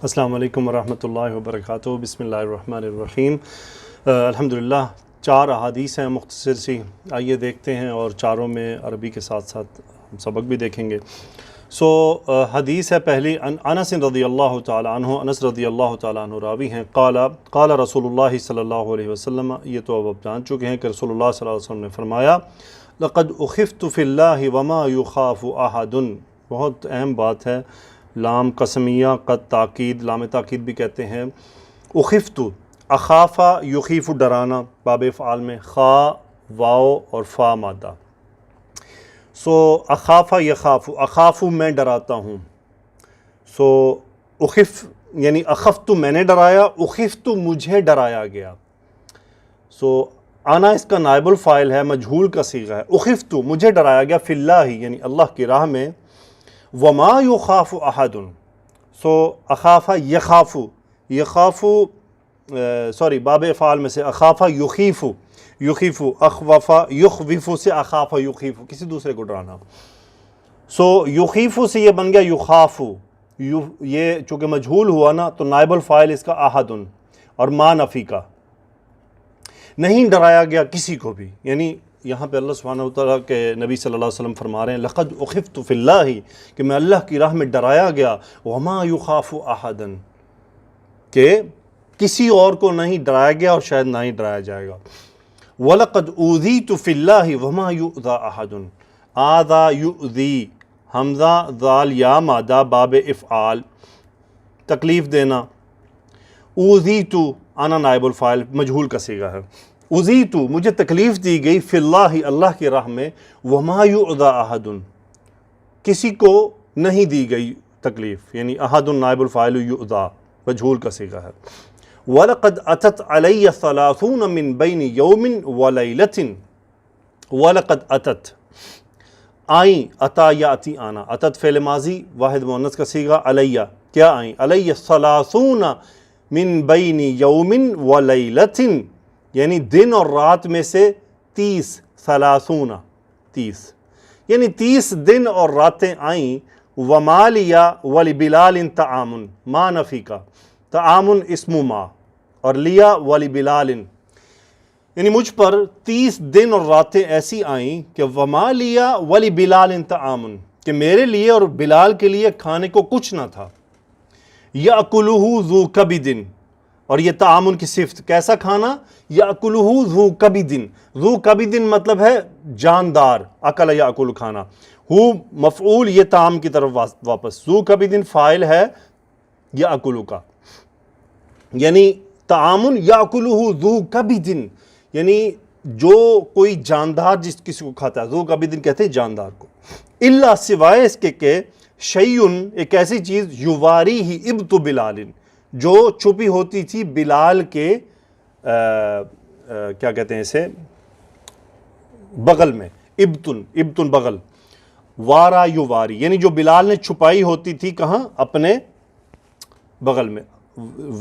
السلام علیکم ورحمۃ اللہ وبرکاتہ۔ بسم اللہ الرحمن الرحیم۔ الحمدللہ 4 احادیث ہیں مختصر سی، آئیے دیکھتے ہیں، اور چاروں میں عربی کے ساتھ ساتھ ہم سبق بھی دیکھیں گے۔ حدیث ہے پہلی، انس رضی اللہ تعالی عنہ، انس رضی اللہ تعالی عنہ راوی ہیں، قال رسول اللہ صلی اللہ علیہ وسلم، یہ تو اب آپ جان چکے ہیں کہ رسول اللہ صلی اللہ علیہ وسلم نے فرمایا، لقد اخفت فی اللہ وما یخاف احد۔ بہت اہم بات ہے، لام قسمیہ، قد تاکید، لام تاکید بھی کہتے ہیں۔ اخفت، اخافہ یخیف ڈرانا، باب افعال میں خا، واو اور فا مادہ۔ اخافہ یخاف، اخاف میں ڈراتا ہوں۔ اخف یعنی اخفت میں نے ڈرایا، اخفت مجھے ڈرایا گیا۔ آنا اس کا نائب الفاعل ہے، مجہول کا صیغہ ہے۔ اخفت مجھے ڈرایا گیا، فی اللہ یعنی اللہ کی راہ میں، وما یخاف احد، اخافہ یخاف، یخاف سوری باب افعال میں سے اخافہ یخیف، یخیف، اخوفہ یخوف سے اخافہ یخیف، کسی دوسرے کو ڈرانا۔ یخیف سے یہ بن گیا یخاف، یہ چونکہ مجہول ہوا نا تو نائب الفاعل اس کا احد، اور ما نفی کا، نہیں ڈرایا گیا کسی کو بھی۔ یعنی یہاں پہ اللہ سبحانہ وتعالیٰ کے نبی صلی اللہ علیہ وسلم فرما رہے ہیں، لقد اخفت فی اللہ، کہ میں اللہ کی راہ میں ڈرایا گیا، وما یخاف احد، کہ کسی اور کو نہیں ڈرایا گیا اور شاید نہ ہی ڈرایا جائے گا۔ وَلَقَدْ أُوذِيتُ فِي اللَّهِ وَمَا يُؤْذَى أَحَدٌ، آذا یؤذی، حمزہ ذال یا مادہ، باب افعال، تکلیف دینا۔ اوذیت، انا نائب الفاعل، مجہول کا صیغہ ہے۔ اوذیت مجھے تکلیف دی گئی، فی اللہ اللہ کی راہ میں، وما یؤذى احد، کسی کو نہیں دی گئی تکلیف، یعنی احد نائب الفاعل، یؤذى مجہول کا صیغہ ہے۔ وَلَقَدْ أَتَتْ عَلَيَّ 30 مِن بَيْنِ يَوْمٍ وَلَيْلَةٍ، وَلَقَدْ أَتَتْ آئیں، اتا یاتی آنا، اتت فعل ماضی واحد مؤنث کا صیغہ، علیہ کیا آئیں، علیہ 30 من بین یوم ولیلۃ، یعنی دن اور رات میں سے 30، 30 یعنی 30 دن اور راتیں آئیں۔ وما لیا ولبلال طعام، ما نفی کا، طعام اسم ما، اور لیا ولبلال، یعنی مجھ پر 30 دن اور راتیں ایسی آئیں کہ وما لیا ولبلال طعام، کہ میرے لیے اور بلال کے لیے کھانے کو کچھ نہ تھا۔ یأکلہ ذو کبد، اور یہ تعامن کی صفت، کیسا کھانا، یأکلہ ذو کبد، ذو کبد مطلب ہے جاندار، اکل یأکل کھانا، ہو مفعول، یہ طعام کی طرف واپس، ذو کبد فاعل ہے یأکل کا، یعنی تعامن یأکلہ ذو کبد، یعنی جو کوئی جاندار جس کسی کو کھاتا ہے، ذو کبد کہتے ہیں جاندار کو، الا سوائے اس کے کہ شیئن ایک ایسی چیز، یواری ہی ابت بلال، جو چھپی ہوتی تھی بلال کے کیا کہتے ہیں اسے، بغل میں، ابتن بغل، وارا یواری، یعنی جو بلال نے چھپائی ہوتی تھی کہاں، اپنے بغل میں،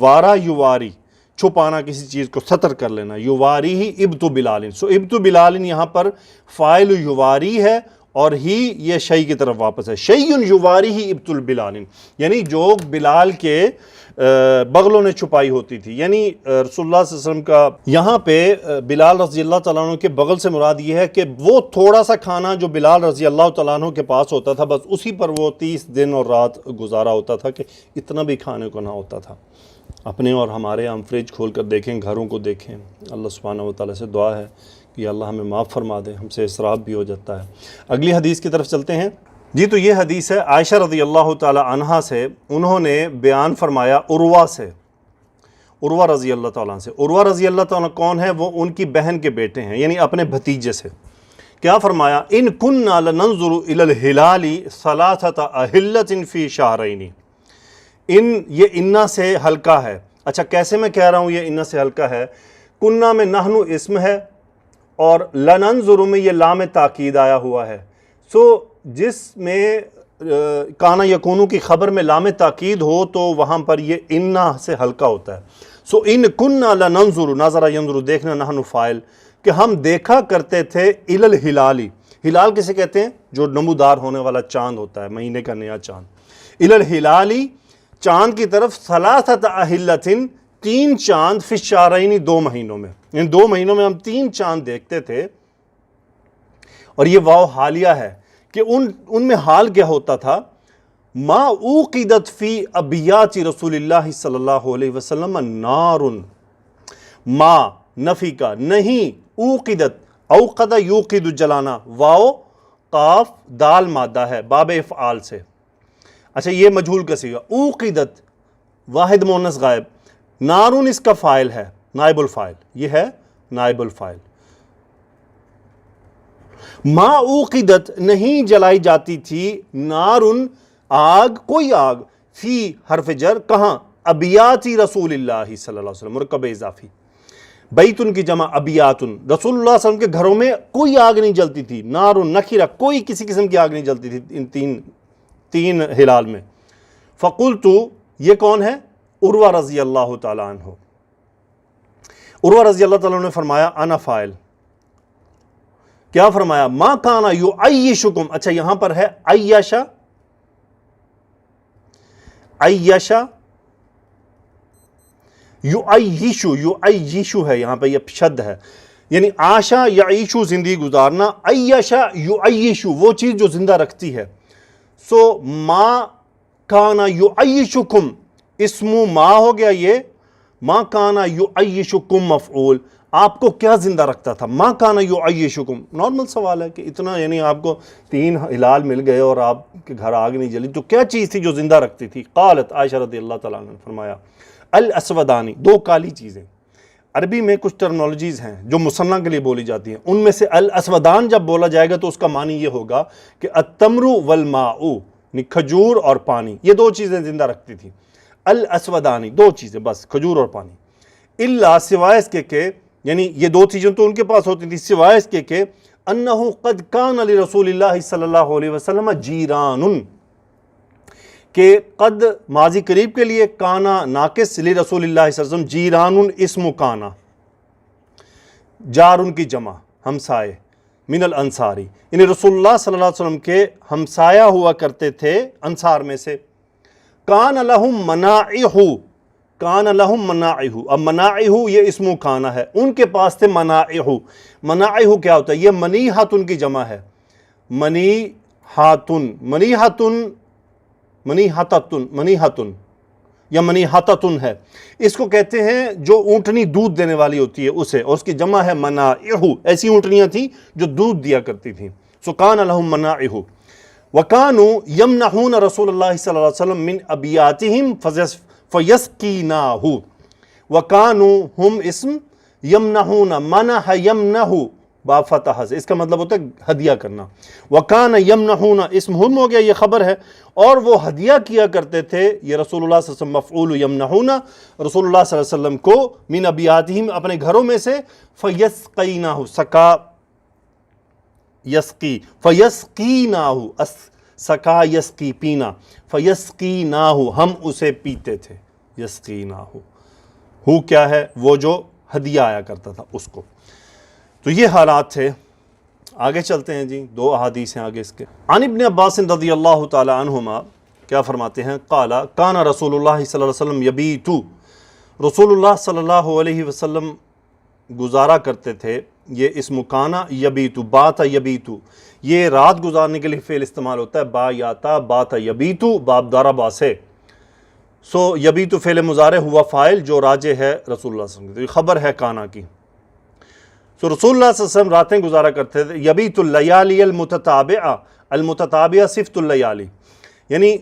وارا یواری، چھپانا کسی چیز کو، ستر کر لینا، یواری ہی ابت بلال، ابت بلال یہاں پر فاعل یواری ہے، اور ہی یہ شیء کی طرف واپس ہے، شیء یواری ہی ابت البلال، یعنی جو بلال کے بغلوں نے چھپائی ہوتی تھی، یعنی رسول اللہ صلی اللہ علیہ وسلم کا یہاں پہ بلال رضی اللہ تعالیٰ عنہ کے بغل سے مراد یہ ہے کہ وہ تھوڑا سا کھانا جو بلال رضی اللہ تعالیٰ عنہ کے پاس ہوتا تھا، بس اسی پر وہ 30 دن اور رات گزارا ہوتا تھا، کہ اتنا بھی کھانے کو نہ ہوتا تھا۔ اپنے اور ہمارے ہم فریج کھول کر دیکھیں، گھروں کو دیکھیں، اللہ سبحانہ وتعالیٰ سے دعا ہے کہ اللہ ہمیں معاف فرما دے، ہم سے اسراف بھی ہو جاتا ہے۔ اگلی حدیث کی طرف چلتے ہیں جی، تو یہ حدیث ہے عائشہ رضی اللہ تعالی عنہا سے، انہوں نے بیان فرمایا عروہ سے، عروہ رضی اللہ تعالیٰ سے۔ عروہ رضی اللہ تعالیٰ کون ہے، وہ ان کی بہن کے بیٹے ہیں، یعنی اپنے بھتیجے سے۔ کیا فرمایا، ان کننا لننظر الی الہلال 3 اہلۃ فی شہرین، یہ انا سے ہلکا ہے۔ اچھا کیسے میں کہہ رہا ہوں یہ انا سے ہلکا ہے، کننا میں نحن اسم ہے، اور لننظر میں یہ لام تاکید آیا ہوا ہے۔ جس میں کانا یکونو کی خبر میں لام تاکید ہو تو وہاں پر یہ انا سے ہلکا ہوتا ہے۔ ان کننا لننظر، نظر ینظر دیکھنا، نحن فاعل، کہ ہم دیکھا کرتے تھے، الی الہلال، ہلال کسے کہتے ہیں، جو نمودار ہونے والا چاند ہوتا ہے، مہینے کا نیا چاند، الی الہلال، چاند کی طرف ثلاثۃ اہلۃ 3 چاند فی الشہرین 2 مہینوں میں، ان 2 مہینوں میں ہم 3 چاند دیکھتے تھے. اور یہ واو حالیہ ہے کہ ان میں حال کیا ہوتا تھا، ما اوقدت فی ابیات رسول اللہ صلی اللہ علیہ وسلم نار، ما نفی کا، نہیں، اوقدت، اوقد یوقد جلانا، واو قاف دال مادہ ہے باب افعال سے. اچھا یہ مجہول کا صیغہ، اوقدت واحد مؤنث غائب، نارن اس کا فاعل ہے، نائب الفاعل، یہ ہے نائب الفاعل. ما اوقدت نہیں جلائی جاتی تھی، نارن آگ، کوئی آگ، فی حرف جر، کہاں، ابیاتی رسول اللہ صلی اللہ علیہ وسلم، مرکب اضافی، بیتن کی جمع ابیاتن، رسول اللہ صلی اللہ علیہ وسلم کے گھروں میں کوئی آگ نہیں جلتی تھی. نارن نکرہ، کوئی کسی قسم کی آگ نہیں جلتی تھی ان تین ہلال میں. فقلت، یہ کون ہے، عروہ رضی اللہ تعالیٰ عنہ. عروہ رضی اللہ تعالیٰ عنہ نے فرمایا انا فاعل، کیا فرمایا، ما کانا یعیشکم. اچھا یہاں پر ہے عیشہ، عیشہ، یعیشو، یعیشو ہے یہاں پہ، یہ شد ہے، یعنی عاشا یعیشو زندگی گزارنا، عیشہ یعیشو وہ چیز جو زندہ رکھتی ہے. سو ما کانا یعیشکم اسم ما ہو گیا، یہ ما کانا یعیشکم مفعول، آپ کو کیا زندہ رکھتا تھا، ما کانا یعیشکم. نارمل سوال ہے کہ اتنا، یعنی آپ کو 3 ہلال مل گئے اور آپ کے گھر آگ نہیں جلی، تو کیا چیز تھی جو زندہ رکھتی تھی. قالت، عائشہ رضی اللہ تعالیٰ عنہ نے فرمایا، الاسودانی، 2 کالی چیزیں. عربی میں کچھ ٹرمنالوجیز ہیں جو مثنیٰ کے لیے بولی جاتی ہیں، ان میں سے الاسودان جب بولا جائے گا تو اس کا معنی یہ ہوگا کہ التمر والماء، یعنی کھجور اور پانی، یہ 2 چیزیں زندہ رکھتی تھی. الاسودانی 2 چیزیں بس، کھجور اور پانی. الا، سوائے اس کے کہ، یعنی یہ 2 چیزیں تو ان کے پاس ہوتی تھی، سوائے اس کے کہ انہ قد کان لرسول اللہ صلی اللہ علیہ وسلم جیران، کہ قد ماضی قریب کے لیے، کانا ناقص، لرسول اللہ صلی اللہ علیہ وسلم، جیران اسم کانا، جارن کی جمع، ہمسائے، من الانصاری، یعنی رسول اللہ صلی اللہ علیہ وسلم کے ہمسایہ ہوا کرتے تھے انصار میں سے. کان لہم مناعہ، کان لہم مناعہ، اب مناعہ یہ اسم کانا ہے، ان کے پاس تھے مناعہ. مناعہ کیا ہوتا ہے، یہ منیحتن کی جمع ہے، منیحتن، منیحتن، منیحتتن، منیحتن یا منیحتتن ہے. اس کو کہتے ہیں جو اونٹنی دودھ دینے والی ہوتی ہے اسے، اور اس کی جمع ہے مناعہ. ایسی اونٹنیاں تھیں جو دودھ دیا کرتی تھیں. سو کان لہم مناعہ. وَكَانُوا يَمْنَحُونَ رسول اللہ صلی اللہ علیہ وسلم من ابیاتہم فَيَسْقِينَاهُ. وَكَانُوا ہم اسم، یمنحون، منح یمنح باب فتح سے، اس کا مطلب ہوتا ہے ہدیہ کرنا. وَكَانَ يَمْنَحُونَ اسم ہم ہو گیا، یہ خبر ہے، اور وہ ہدیہ کیا کرتے تھے، یہ رسول اللہ صلی اللہ علیہ وسلم مفعول یمنحون، رسول اللہ صلی اللہ علیہ وسلم کو من ابیاتہم اپنے گھروں میں سے، فَيَسْقِينَاهُ، سکا یسقی، فَيَسْقِينَاهُ، سکا یسقی پینا، فَيَسْقِينَاهُ ہم اسے پیتے تھے، یسقیناہو، ہو کیا ہے، وہ جو ہدیہ آیا کرتا تھا اس کو. تو یہ حالات تھے. آگے چلتے ہیں جی، 2 احادیث ہیں آگے اس کے. عن ابن عباس رضی اللہ تعالی عنہما، کیا فرماتے ہیں، قال کان رسول اللہ صلی اللہ علیہ وسلم یبیت، رسول اللہ صلی اللہ علیہ وسلم گزارا کرتے تھے. یہ اسم کانا، یبیتو، بات یبیتو، یہ رات گزارنے کے لیے فعل استعمال ہوتا ہے، با یاتا، بات یبیتو، باب دارا باسے. سو یبیتو فعل مضارع ہوا فاعل جو راجع ہے رسول اللہ صلی اللہ علیہ وسلم، یہ خبر ہے کانا کی. سو رسول اللہ صلی اللہ علیہ وسلم راتیں گزارا کرتے تھے. یبیت اللیالی المتتابعہ، المتتابعہ صفت اللیالی، یعنی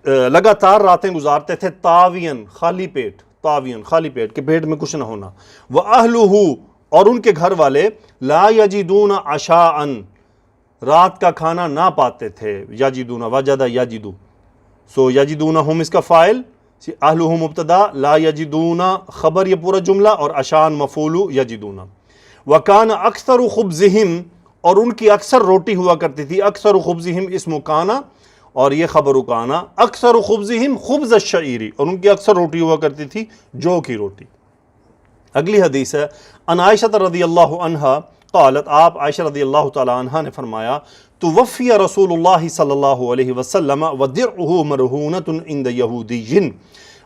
لگاتار راتیں گزارتے تھے، طاوین خالی پیٹ، طاوین خالی پیٹ، کہ پیٹ میں کچھ نہ ہونا. وَأَهْلُهُ اور ان کے گھر والے، لا یجدون عشاءً رات کا کھانا نہ پاتے تھے. یجدون وجد یجدو، سو یجدون ہم اس کا فاعل، اہلہ مبتدا، لا یجدون خبر، یہ پورا جملہ، اور عشاء مفعول یجدون. وکان اکثر خبزہم اور ان کی اکثر روٹی ہوا کرتی تھی. اکثر خبزہم اسم کانا اور یہ خبر کانا. اکثر خبزہم خبز الشعیری اور ان کی اکثر روٹی ہوا کرتی تھی جو کی روٹی. اگلی حدیث ہے، عن عائشہ رضی اللہ عنہا قالت، آپ عائشہ رضی اللہ تعالیٰ عنہ نے فرمایا توفی رسول اللہ صلی اللہ علیہ وسلم ودرعہ مرہونۃ عند یہودی،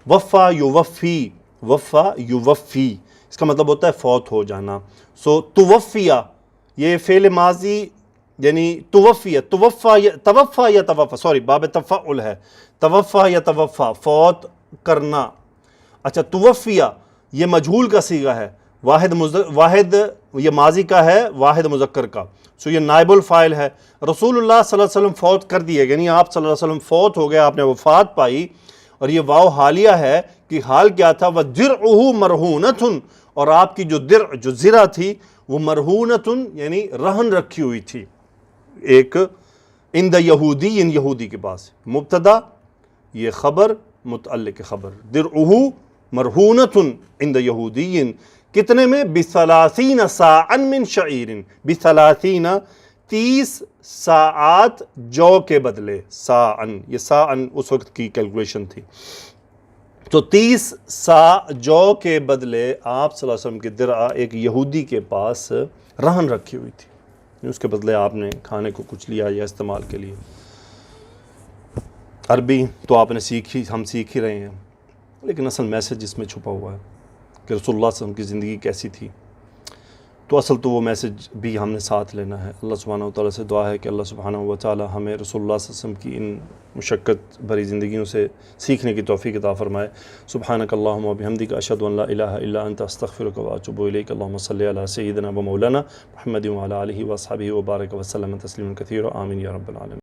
وفا یوفی، وفا یوفی اس کا مطلب ہوتا ہے فوت ہو جانا. سو توفیہ یہ فعل ماضی یعنی توفیہ، توفا یا توفا، سوری باب تفعل ہے، توفا یا توفا فوت کرنا. اچھا توفیہ یہ مجہول کا صیغہ ہے، واحد یہ ماضی کا ہے واحد مذکر کا، سو یہ نائب الفاعل ہے. رسول اللہ صلی اللہ علیہ وسلم فوت کر دیے، یعنی آپ صلی اللہ علیہ وسلم فوت ہو گئے، آپ نے وفات پائی. اور یہ واو حالیہ ہے کہ حال کیا تھا، وَدِرْعُهُ مَرْهُونَةٌ، اور آپ کی جو درع جو زرہ تھی وہ مرہونتن یعنی رہن رکھی ہوئی تھی ایک عند یہودی، یہودی کے پاس. مبتدا یہ خبر متعلق خبر، درعہ مرہونتن عند یہودی، کتنے میں؟ بثلاثین ساعا من شعیر، بثلاثین 30 ساعات جو کے بدلے، ساعن یہ ساعن اس وقت کی کیلکولیشن تھی، تو 30 سا جو کے بدلے آپ صلی اللہ علیہ وسلم کی درع ایک یہودی کے پاس رہن رکھی ہوئی تھی، اس کے بدلے آپ نے کھانے کو کچھ لیا یا استعمال کے لیے. عربی تو آپ نے سیکھی، ہم سیکھ ہی رہے ہیں، لیکن اصل میسج اس میں چھپا ہوا ہے کہ رسول اللہ صلی اللہ علیہ وسلم کی زندگی کیسی تھی. تو اصل تو وہ میسج بھی ہم نے ساتھ لینا ہے. اللہ سبحانہ و تعالیٰ سے دعا ہے کہ اللہ سبحانہ و تعالیٰ ہمیں رسول اللہ صلی اللہ علیہ وسلم کی ان مشقت بھری زندگیوں سے سیکھنے کی توفیق عطا فرمائے. سبحانک اللہم و بحمدک، اشہد ان لا الہ الا انت، استغفرک و اتوب الیک. اللہم صلی علی سیدنا و مولانا محمد و علی آلہ و اصحابہ و بارک وسلم تسلیما کثیرا. آمین یا رب العالمین.